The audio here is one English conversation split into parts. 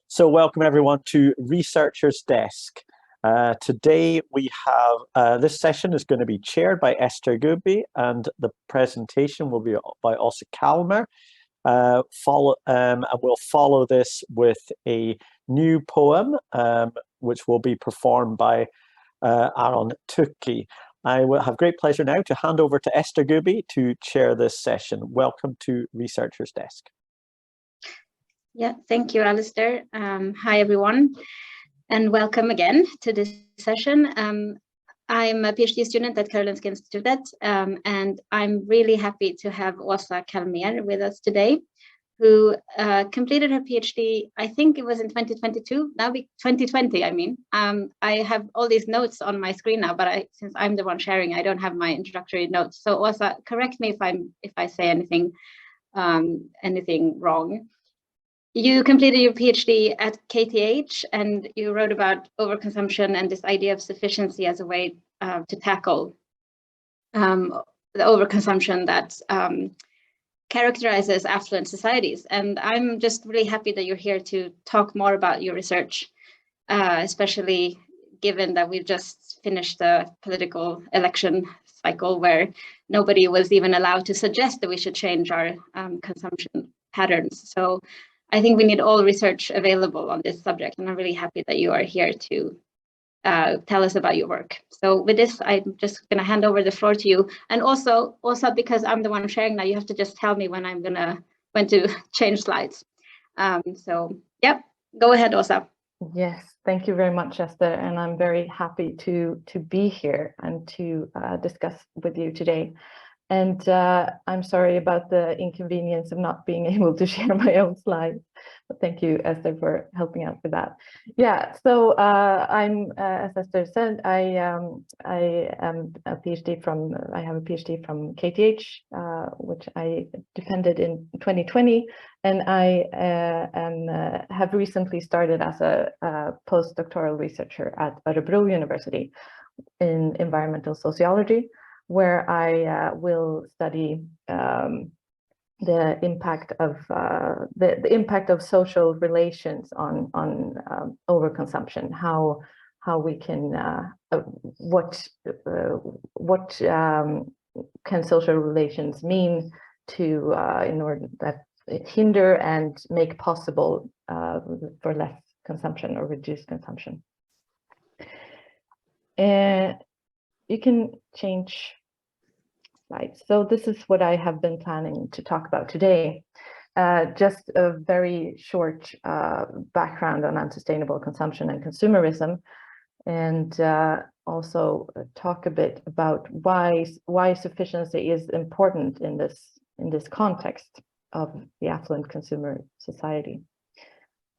So welcome everyone to Researcher's Desk. Today we have, this session is going to be chaired by Esther Gubi, and the presentation will be by Åsa Callmer. And we'll follow this with a new poem, which will be performed by Aaron Tuckey. I will have great pleasure now to hand over to Esther Gubi to chair this session. Welcome to Researcher's Desk. Yeah, thank you, Alistair. Hi, everyone, and welcome again to this session. I'm a PhD student at Karolinska Institutet, and I'm really happy to have Åsa Callmer with us today, who completed her PhD, I think it was in 2022, now 2020, I mean. I have all these notes on my screen now, but since I'm the one sharing, I don't have my introductory notes. So Åsa, correct me if I say anything wrong. You completed your PhD at KTH, and you wrote about overconsumption and this idea of sufficiency as a way to tackle the overconsumption that characterizes affluent societies. And I'm just really happy that you're here to talk more about your research, especially given that we've just finished the political election cycle where nobody was even allowed to suggest that we should change our consumption patterns. So I think we need all research available on this subject, and I'm really happy that you are here to tell us about your work. So with this, I'm just going to hand over the floor to you. And also, because I'm the one sharing now, you have to just tell me when to change slides. So yeah, go ahead, Åsa. Yes, thank you very much, Esther, and I'm very happy to be here and to discuss with you today. And I'm sorry about the inconvenience of not being able to share my own slides, but thank you, Esther, for helping out with that. Yeah, so I'm, as Esther said, I am a PhD from, I have a PhD from KTH, which I defended in 2020, and I have recently started as a postdoctoral researcher at Örebro University in environmental sociology, where I will study the impact of the impact of social relations on overconsumption. How we can what can social relations mean to in order that hinder and make possible for less consumption or reduced consumption. You can change slides. So this is what I have been planning to talk about today. Just a very short background on unsustainable consumption and consumerism, and also talk a bit about why sufficiency is important in this context of the affluent consumer society.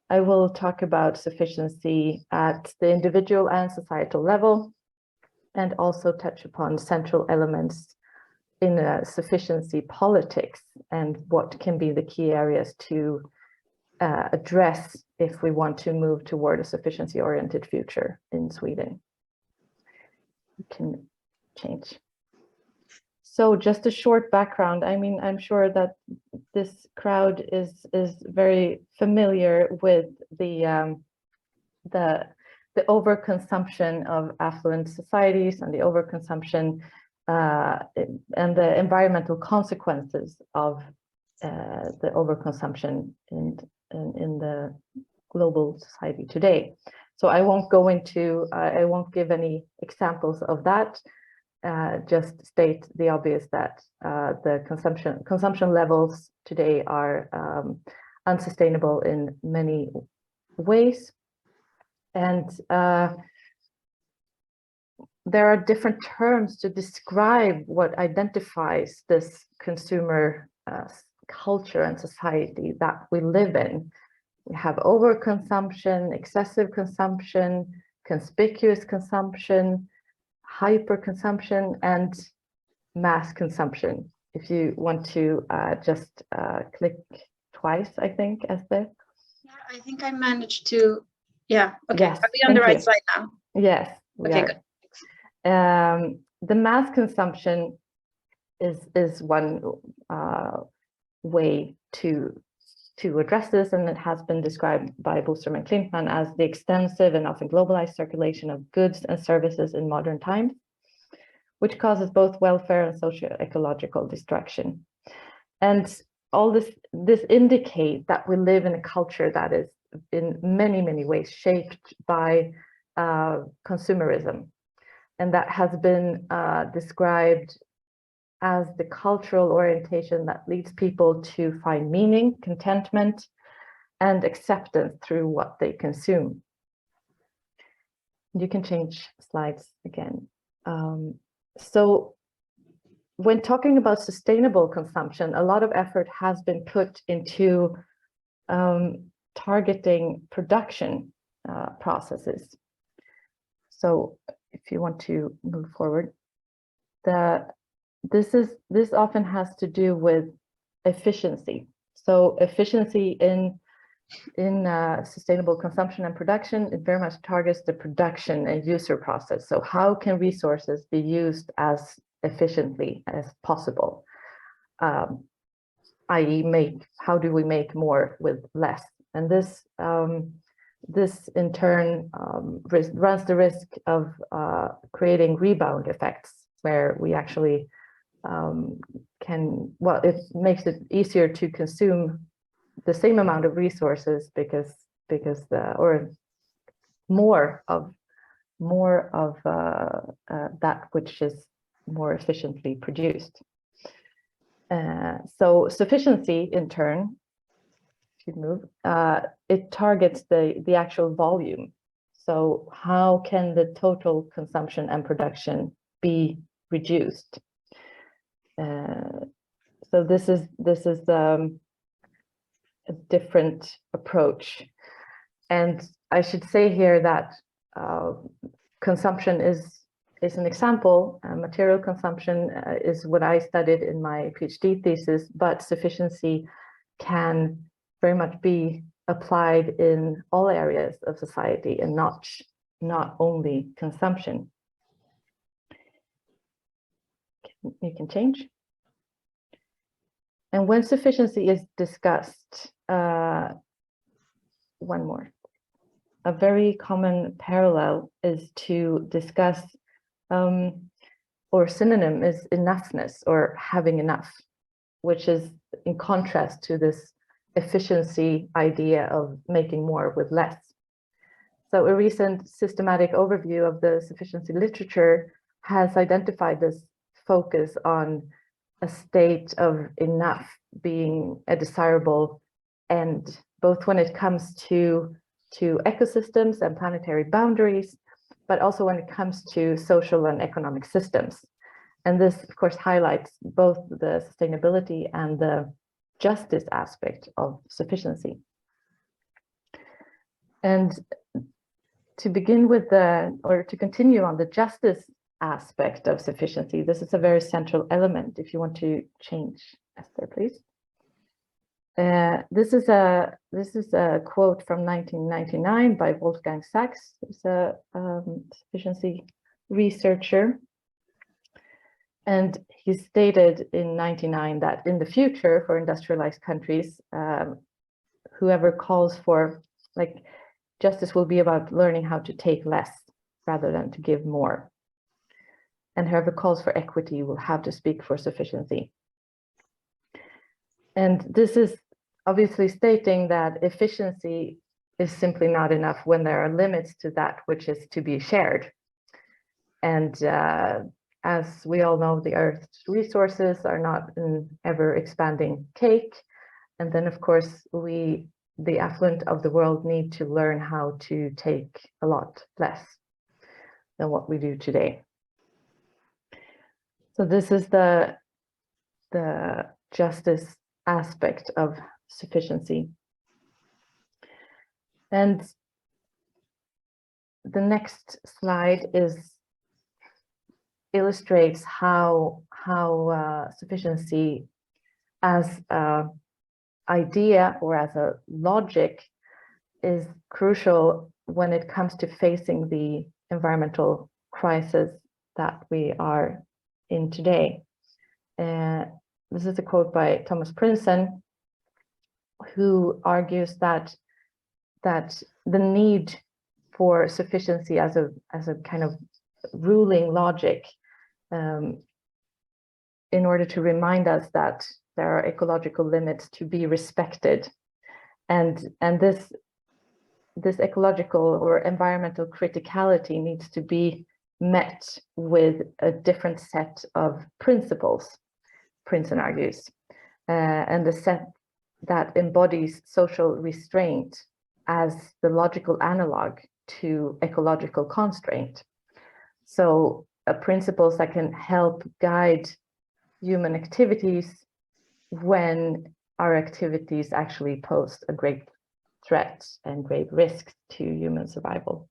I will talk about sufficiency at the individual and societal level, and also touch upon central elements in sufficiency politics and what can be the key areas to address if we want to move toward a sufficiency-oriented future in Sweden. You can change. So just a short background. I mean, I'm sure that this crowd is very familiar with the overconsumption of affluent societies and the overconsumption and the environmental consequences of the overconsumption in the global society today. So I won't go into, I won't give any examples of that. Just state the obvious that the consumption levels today are unsustainable in many ways. And there are different terms to describe what identifies this consumer culture and society that we live in. We have overconsumption, excessive consumption, conspicuous consumption, hyperconsumption, and mass consumption. If you want to just click twice, I think, Esther. Yeah, I think I managed to. Yeah, okay. Yes, are we on the right slide now? Yes. Okay, good. The mass consumption is one way to to address this, and it has been described by Boström and Klintman as the extensive and often globalized circulation of goods and services in modern times, which causes both welfare and socio-ecological destruction. And all this indicates that we live in a culture that is in many, many ways shaped by consumerism. And that has been described as the cultural orientation that leads people to find meaning, contentment, and acceptance through what they consume. You can change slides again. So when talking about sustainable consumption, a lot of effort has been put into targeting production processes. So if you want to move forward, this often has to do with efficiency. So efficiency in sustainable consumption and production, it very much targets the production and user process. So how can resources be used as efficiently as possible? I.e., how do we make more with less? And this in turn runs the risk of creating rebound effects, where we actually it makes it easier to consume the same amount of resources because more of that which is more efficiently produced. So sufficiency, in turn, it targets the actual volume. So how can the total consumption and production be reduced? So this is a different approach. And I should say here that consumption is an example. Material consumption is what I studied in my PhD thesis, but sufficiency can very much be applied in all areas of society and not only consumption. You can change. And when sufficiency is discussed, one more. A very common parallel is to discuss, or synonym is enoughness or having enough, which is in contrast to this efficiency idea of making more with less. So a recent systematic overview of the sufficiency literature has identified this focus on a state of enough being a desirable end, both when it comes to ecosystems and planetary boundaries, but also when it comes to social and economic systems. And this, of course, highlights both the sustainability and the justice aspect of sufficiency. And to begin with to continue on the justice aspect of sufficiency, this is a very central element. If you want to change, Esther, please. This is a quote from 1999 by Wolfgang Sachs, who's a sufficiency researcher. And he stated in 1999 that in the future, for industrialized countries, whoever calls for, justice will be about learning how to take less rather than to give more. And whoever calls for equity will have to speak for sufficiency. And this is obviously stating that efficiency is simply not enough when there are limits to that which is to be shared. And as we all know, the Earth's resources are not an ever expanding cake. And then, of course, the affluent of the world, need to learn how to take a lot less than what we do today. So this is the justice aspect of sufficiency. And the next slide illustrates how sufficiency as an idea or as a logic is crucial when it comes to facing the environmental crisis that we are in today. This is a quote by Thomas Princeton, who argues that the need for sufficiency as a kind of ruling logic, in order to remind us that there are ecological limits to be respected, and this ecological or environmental criticality needs to be met with a different set of principles, Princeton argues, and the set that embodies social restraint as the logical analog to ecological constraint. So principles that can help guide human activities when our activities actually pose a great threat and great risk to human survival.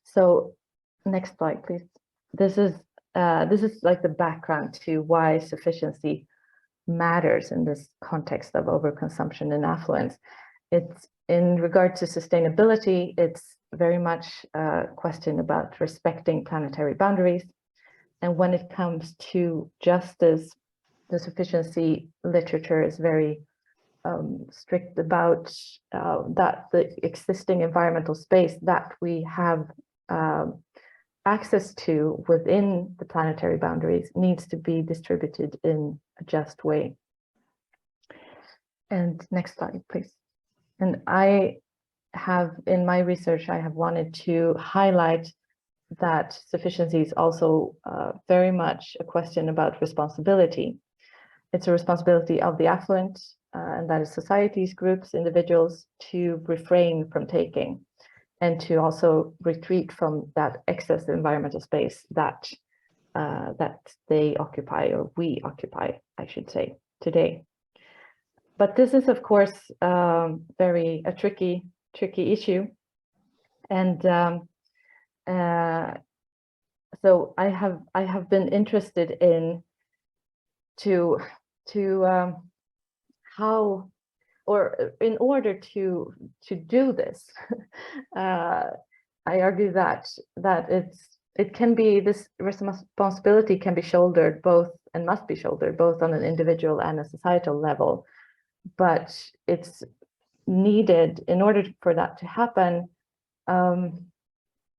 So next slide, please. This is like the background to why sufficiency matters in this context of overconsumption and affluence. It's in regard to sustainability, it's very much a question about respecting planetary boundaries. And when it comes to justice, the sufficiency literature is very strict about that the existing environmental space that we have access to within the planetary boundaries needs to be distributed in a just way. And next slide, please. And I have, in my research, I have wanted to highlight that sufficiency is also very much a question about responsibility. It's a responsibility of the affluent, and that is societies, groups, individuals, to refrain from taking and to also retreat from that excess environmental space that that they occupy, or we occupy, I should say, today. But this is, of course, a tricky issue, and so I have been interested in how, or in order to do this, I argue that it can be, this responsibility can be shouldered both, and must be shouldered both on an individual and a societal level, but it's needed in order for that to happen.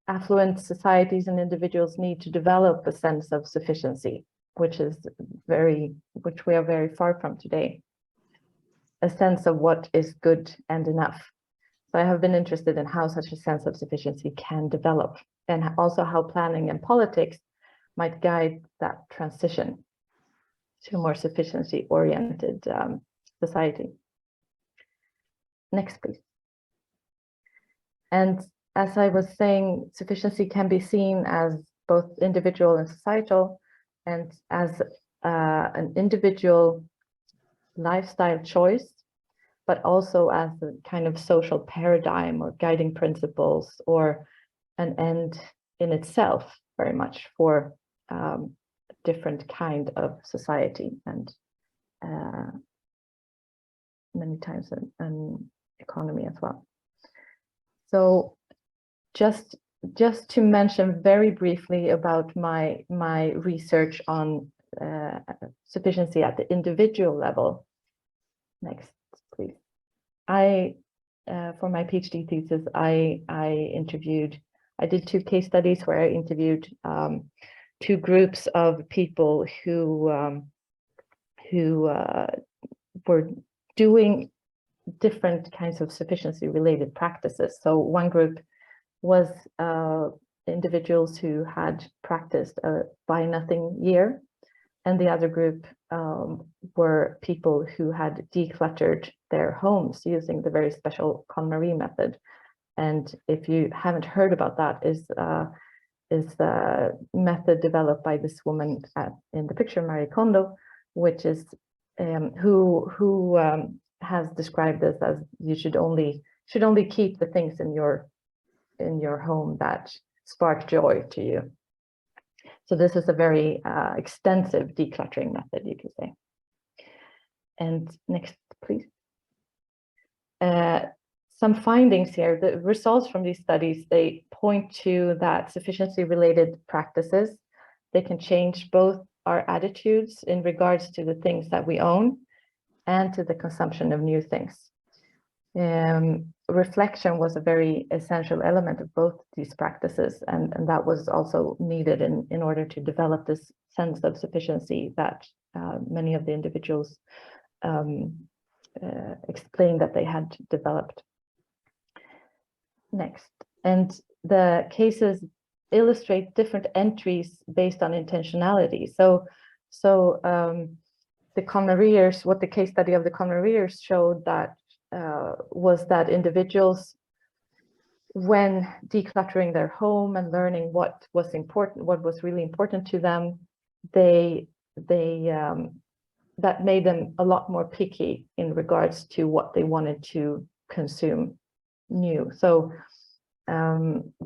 Affluent societies and individuals need to develop a sense of sufficiency, which we are very far from today. A sense of what is good and enough. So I have been interested in how such a sense of sufficiency can develop, and also how planning and politics might guide that transition to a more sufficiency-oriented society. Next, please. And as I was saying, sufficiency can be seen as both individual and societal, and as an individual lifestyle choice, but also as a kind of social paradigm or guiding principles, or an end in itself, very much for a different kind of society, and many times an economy as well. So just to mention very briefly about my research on sufficiency at the individual level. Next, please. For my PhD thesis, I did 2 case studies where I interviewed 2 groups of people who were doing different kinds of sufficiency-related practices. So one group was individuals who had practiced a buy nothing year, and the other group were people who had decluttered their homes using the very special KonMari method. And if you haven't heard about that, is the method developed by this woman in the picture, Marie Kondo, which is who has described this as you should only keep the things in your home that spark joy to you. So this is a very extensive decluttering method, you could say. And next, please. Some findings here. The results from these studies, they point to that sufficiency-related practices, they can change both our attitudes in regards to the things that we own, and to the consumption of new things. Reflection was a very essential element of both these practices, and that was also needed in order to develop this sense of sufficiency that many of the individuals explained that they had developed. Next, and the cases illustrate different entries based on intentionality. So the Callmer, what the case study of the Callmer showed that was that individuals, when decluttering their home and learning what was important, what was really important to them, that made them a lot more picky in regards to what they wanted to consume new. So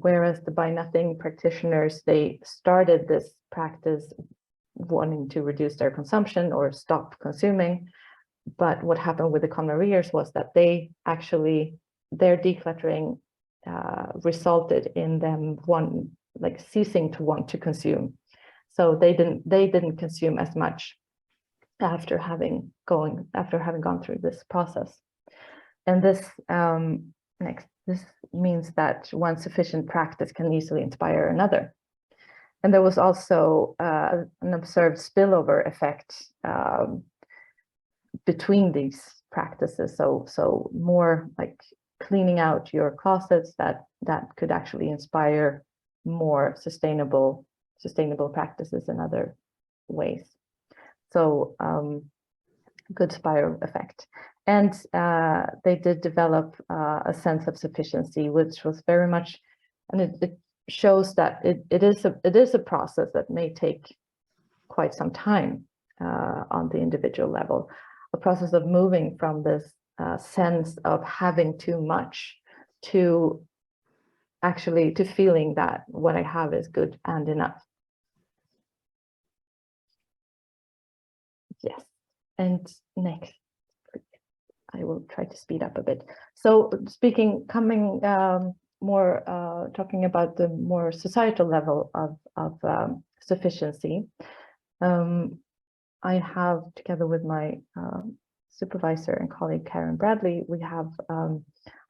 whereas the Buy Nothing practitioners, they started this practice wanting to reduce their consumption or stop consuming, but what happened with the Callmer was that they actually, their decluttering resulted in them ceasing to want to consume. So they didn't consume as much after having gone through this process. And this this means that one sufficient practice can easily inspire another. And there was also an observed spillover effect between these practices. So more like cleaning out your closets that could actually inspire more sustainable practices in other ways. So good spiral effect. And they did develop a sense of sufficiency, which was very much, and it shows that it is a process that may take quite some time on the individual level, a process of moving from this sense of having too much to actually to feeling that what I have is good and enough. Yes, and next, I will try to speed up a bit. So talking about the more societal level of sufficiency, I have, together with my supervisor and colleague Karen Bradley, we have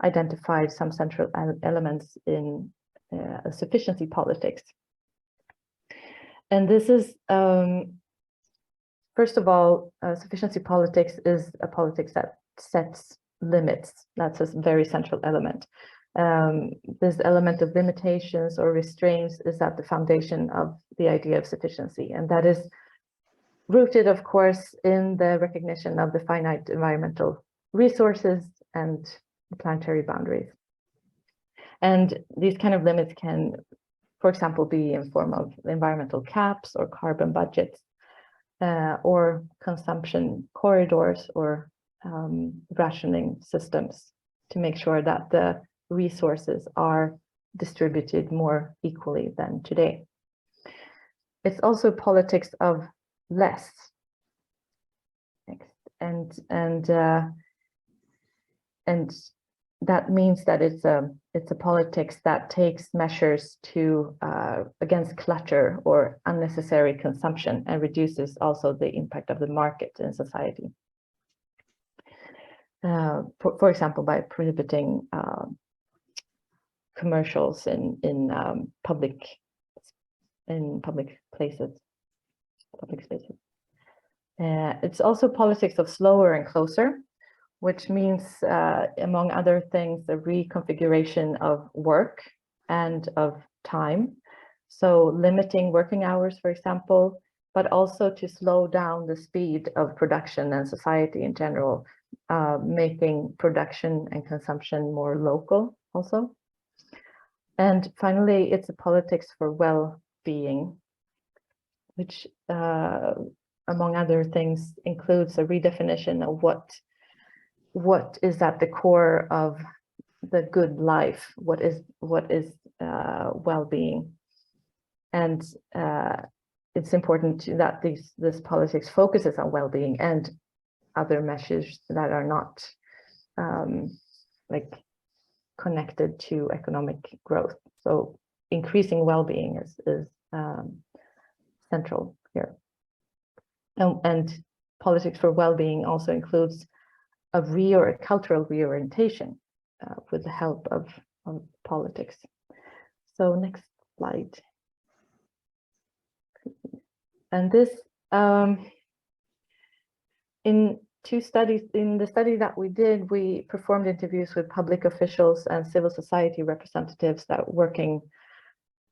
identified some central elements in sufficiency politics. And this is, first of all, sufficiency politics is a politics that sets limits. That's a very central element. This element of limitations or restraints is at the foundation of the idea of sufficiency, and that is rooted, of course, in the recognition of the finite environmental resources and planetary boundaries. And these kind of limits can, for example, be in form of environmental caps or carbon budgets, or consumption corridors, or rationing systems to make sure that the resources are distributed more equally than today. It's also politics of less. Next. And that means that it's a politics that takes measures to against clutter or unnecessary consumption, and reduces also the impact of the market in society. For example, by prohibiting commercials in public places, public spaces. It's also politics of slower and closer, which means, among other things, the reconfiguration of work and of time. So limiting working hours, for example, but also to slow down the speed of production and society in general, making production and consumption more local also. And finally, it's a politics for well-being, which among other things includes a redefinition of what is at the core of the good life, what is well-being. And it's important that this politics focuses on well-being and other measures that are not like connected to economic growth. So increasing well-being is central here. And politics for well-being also includes a cultural reorientation with the help of politics. So next slide. And this, in the study that we did, we performed interviews with public officials and civil society representatives that working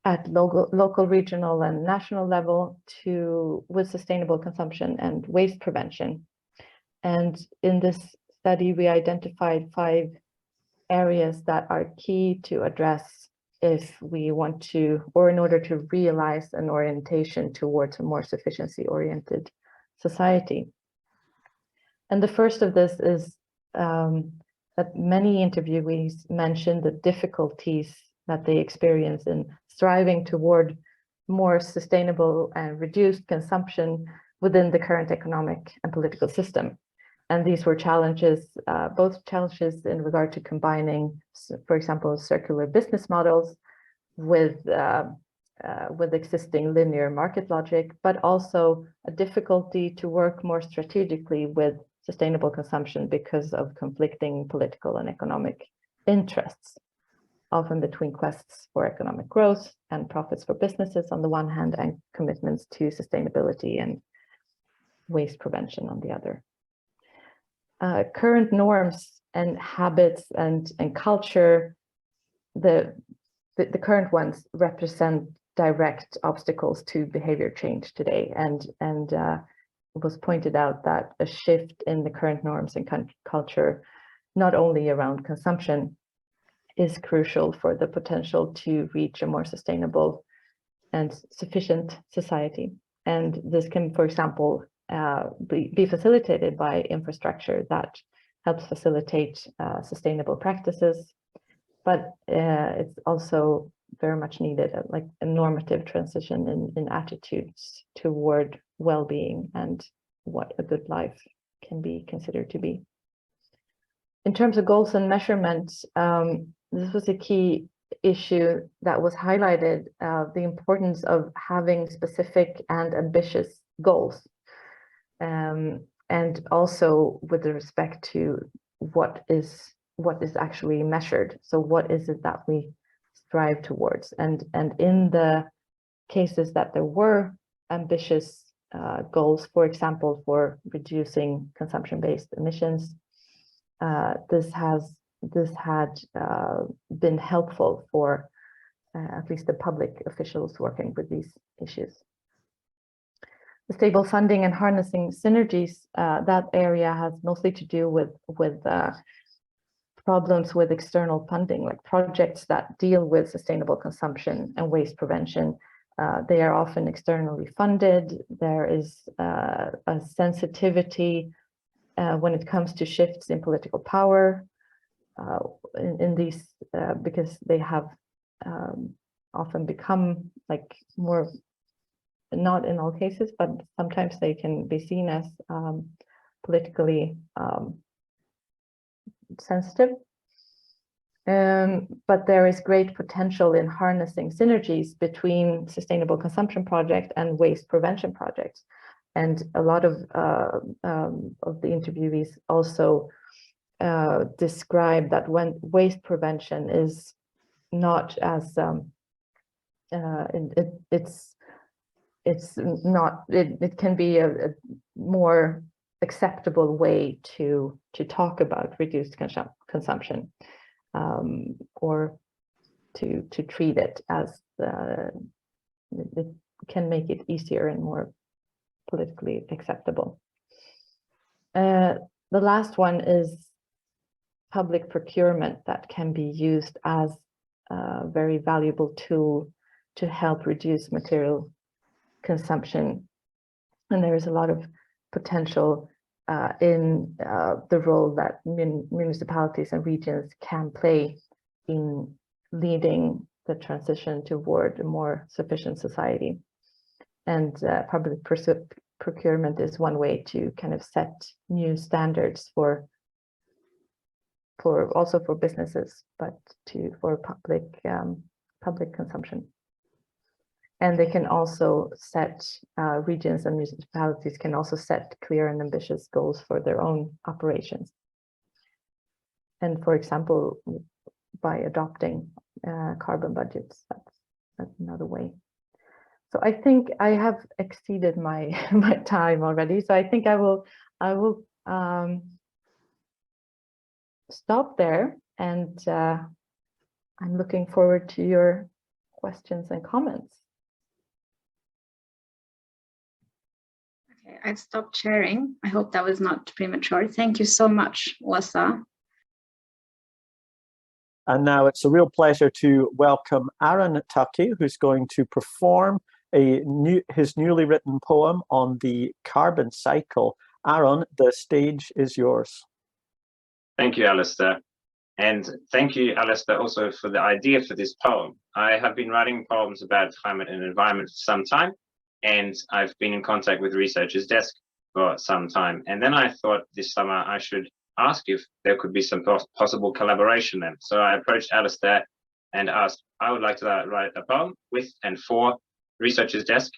at local, regional, and national level with sustainable consumption and waste prevention. And in this study, we identified 5 areas that are key to address if we want to, or in order to realize an orientation towards a more sufficiency-oriented society. And the first of this is that many interviewees mentioned the difficulties that they experience in striving toward more sustainable and reduced consumption within the current economic and political system. And these were challenges, both challenges in regard to combining, for example, circular business models with existing linear market logic, but also a difficulty to work more strategically with sustainable consumption because of conflicting political and economic interests, often between quests for economic growth and profits for businesses on the one hand, and commitments to sustainability and waste prevention on the other. Current norms and habits and culture, the current ones represent direct obstacles to behavior change today, and it was pointed out that a shift in the current norms and culture, not only around consumption, is crucial for the potential to reach a more sustainable and sufficient society. And this can, for example, be facilitated by infrastructure that helps facilitate sustainable practices, but it's also very much needed, like a normative transition in attitudes toward well-being and what a good life can be considered to be. In terms of goals and measurements, this was a key issue that was highlighted, the importance of having specific and ambitious goals. And also with respect to what is actually measured. So what is it that we strive towards? And in the cases that there were ambitious goals, for example, for reducing consumption-based emissions, this had been helpful for at least the public officials working with these issues. The stable funding and harnessing synergies, that area has mostly to do with problems with external funding, like projects that deal with sustainable consumption and waste prevention. They are often externally funded. There is a sensitivity when it comes to shifts in political power in these, because they have often become like more, not in all cases, but sometimes they can be seen as politically sensitive. But there is great potential in harnessing synergies between sustainable consumption project and waste prevention projects. And a lot of the interviewees also describe that when waste prevention is not as it can be a more acceptable way to talk about reduced consumption, or to treat it as it can make it easier and more politically acceptable. The last one is public procurement that can be used as a very valuable tool to help reduce material consumption. And there is a lot of potential in the role that municipalities and regions can play in leading the transition toward a more sufficient society. And public procurement is one way to kind of set new standards for also for businesses, but for public consumption. And they can also set, regions and municipalities can also set clear and ambitious goals for their own operations. And for example, by adopting carbon budgets, that's another way. So I think I have exceeded my my time already. So I think I will stop there, and I'm looking forward to your questions and comments. Okay, I've stopped sharing. I hope that was not premature. Thank you so much, Åsa. And now it's a real pleasure to welcome Aaron Tuckey, who's going to perform his newly written poem on the carbon cycle. Aaron, the stage is yours. Thank you, Alistair. And thank you, Alistair, also for the idea for this poem. I have been writing poems about climate and environment for some time, and I've been in contact with Researcher's Desk for some time. And then I thought this summer I should ask if there could be some possible collaboration then. So I approached Alistair and asked, I would like to write a poem with and for Researcher's Desk.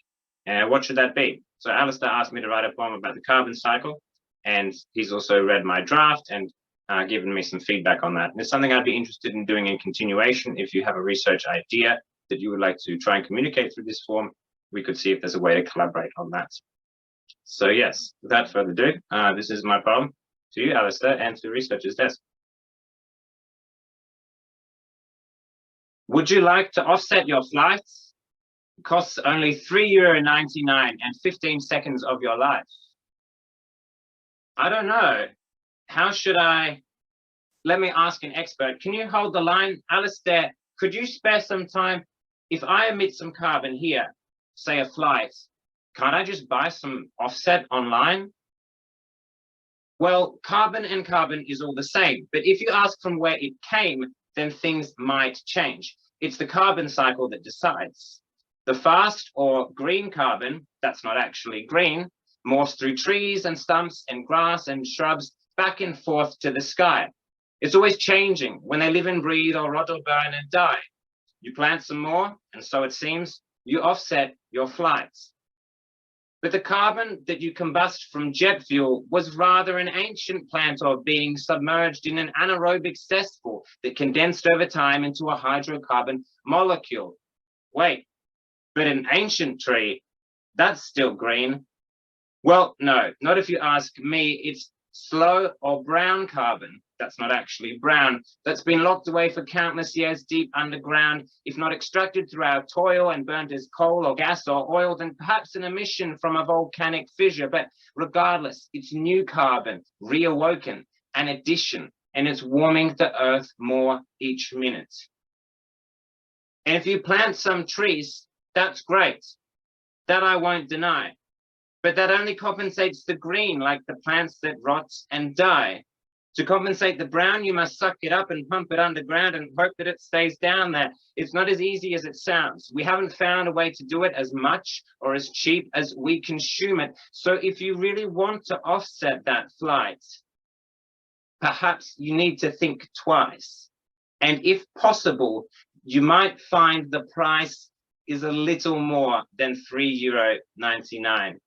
And what should that be? So Alistair asked me to write a poem about the carbon cycle, and he's also read my draft and given me some feedback on that. And it's something I'd be interested in doing in continuation. If you have a research idea that you would like to try and communicate through this form, we could see if there's a way to collaborate on that. So yes, without further ado, this is my poem to you, Alistair, and to Researcher's Desk. Would you like to offset your flights? It costs only €3.99 and 15 seconds of your life. I don't know. How should I? Let me ask an expert. Can you hold the line? Alistair, could you spare some time? If I emit some carbon here, say a flight, can't I just buy some offset online? Well, carbon and carbon is all the same, but if you ask from where it came, then things might change. It's the carbon cycle that decides. The fast or green carbon, that's not actually green, morphs through trees and stumps and grass and shrubs back and forth to the sky. It's always changing when they live and breathe or rot or burn and die. You plant some more, and so it seems, you offset your flights. But the carbon that you combust from jet fuel was rather an ancient plant of being submerged in an anaerobic cesspool that condensed over time into a hydrocarbon molecule. Wait, but an ancient tree, that's still green. Well, no, not if you ask me. It's slow or brown carbon, that's not actually brown, that's been locked away for countless years deep underground, if not extracted through our toil and burnt as coal or gas or oil, then perhaps an emission from a volcanic fissure. But regardless, it's new carbon, reawoken, an addition, and it's warming the earth more each minute. And if you plant some trees, that's great. That I won't deny. But that only compensates the green, like the plants that rot and die. To compensate the brown, you must suck it up and pump it underground and hope that it stays down there. It's not as easy as it sounds. We haven't found a way to do it as much or as cheap as we consume it. So if you really want to offset that flight, perhaps you need to think twice. And if possible, you might find the price is a little more than €3.99.